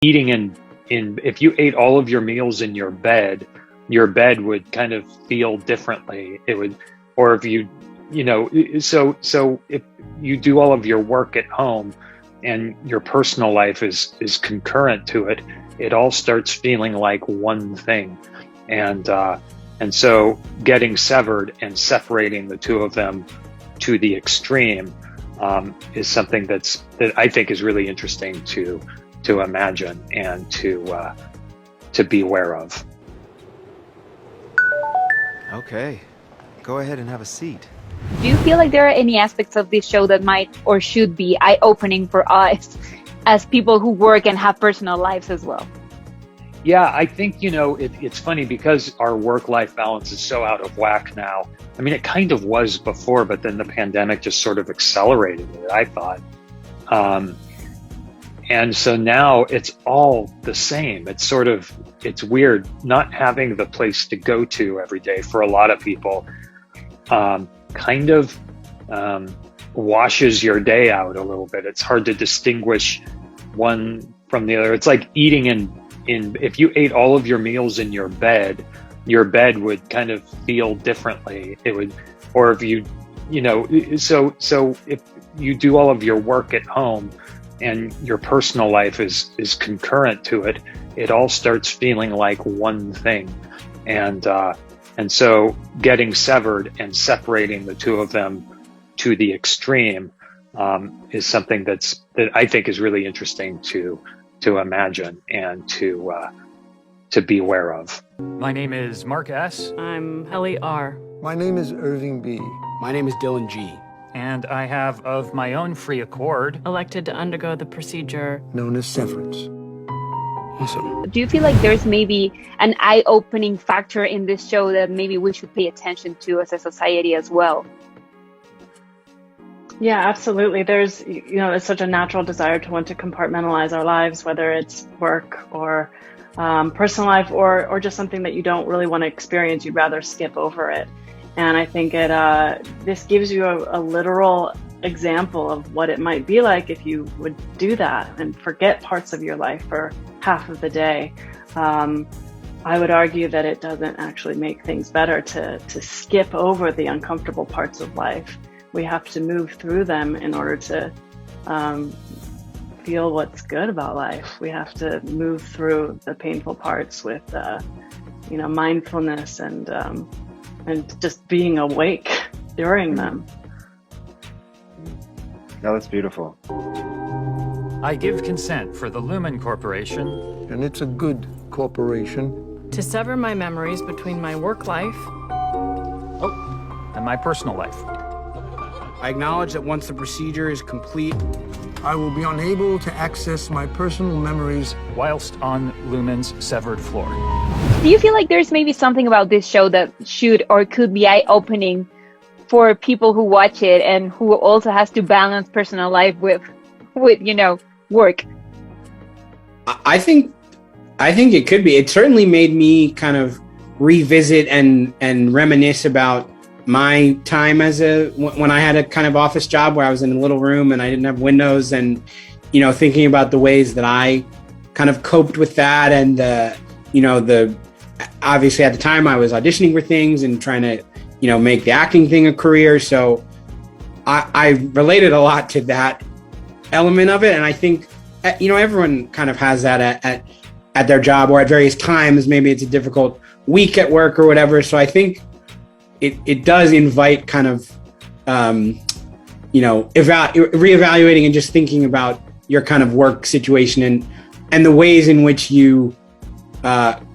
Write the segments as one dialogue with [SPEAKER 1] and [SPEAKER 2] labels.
[SPEAKER 1] eating in if you ate all of your meals in your bed would kind of feel differently. It would, or if you know, so if you do all of your work at home and your personal life is concurrent to it, it all starts feeling like one thing. And so getting severed and separating the two of them to the extreme is something that I think is really interesting to imagine and to be aware of.
[SPEAKER 2] Okay, go ahead and have a seat.
[SPEAKER 3] Do you feel like there are any aspects of this show that might or should be eye-opening for us as people who work and have personal lives as well?
[SPEAKER 1] Yeah, I think, it's funny because our work-life balance is so out of whack now. I mean, it kind of was before, but then the pandemic just sort of accelerated it, I thought. And so now it's all the same. It's weird not having the place to go to every day for a lot of people. Kind of washes your day out a little bit. It's hard to distinguish one from the other. It's like eating in if you ate all of your meals in your bed would kind of feel differently. It would, or if you so if you do all of your work at home and your personal life is concurrent to it, it all starts feeling like one thing. And so getting severed and separating the two of them to the extreme is something that I think is really interesting to imagine and to be aware of.
[SPEAKER 4] My name is Mark S.
[SPEAKER 5] I'm Helly R.
[SPEAKER 6] My name is Irving B.
[SPEAKER 7] My name is Dylan G.
[SPEAKER 4] And I have, of my own free accord,
[SPEAKER 5] elected to undergo the procedure
[SPEAKER 6] known as severance.
[SPEAKER 7] Awesome.
[SPEAKER 3] Do you feel like there's maybe an eye-opening factor in this show that maybe we should pay attention to as a society as well?
[SPEAKER 5] Yeah, absolutely. There's, it's such a natural desire to want to compartmentalize our lives, whether it's work or personal life or just something that you don't really want to experience. You'd rather skip over it. And I think this gives you a literal example of what it might be like if you would do that and forget parts of your life for half of the day. I would argue that it doesn't actually make things better to skip over the uncomfortable parts of life. We have to move through them in order to feel what's good about life. We have to move through the painful parts with, mindfulness and just being awake during them.
[SPEAKER 2] No, that's beautiful.
[SPEAKER 4] I give consent for the Lumen Corporation,
[SPEAKER 6] And it's a good corporation.
[SPEAKER 5] To sever my memories between my work life
[SPEAKER 4] and my personal life.
[SPEAKER 7] I acknowledge that once the procedure is complete,
[SPEAKER 6] I will be unable to access my personal memories
[SPEAKER 4] Whilst on Lumen's severed floor.
[SPEAKER 3] Do you feel like there's maybe something about this show that should or could be eye-opening for people who watch it and who also has to balance personal life with work?
[SPEAKER 7] I think it could be. It certainly made me kind of revisit and reminisce about my time when I had a kind of office job where I was in a little room and I didn't have windows, and thinking about the ways that I kind of coped with that, and obviously at the time I was auditioning for things and trying to make the acting thing a career, so I related a lot to that element of it. And I think everyone kind of has that at their job or at various times. Maybe it's a difficult week at work or whatever, so I think it does invite kind of, reevaluating and just thinking about your kind of work situation and the ways in which you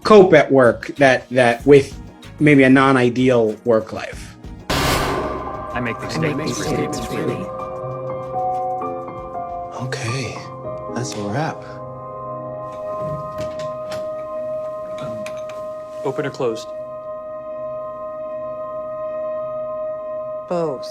[SPEAKER 7] cope at work that with maybe a non-ideal work life.
[SPEAKER 4] I make these statements freely.
[SPEAKER 2] Okay, that's a wrap.
[SPEAKER 4] Open or closed?
[SPEAKER 8] Both.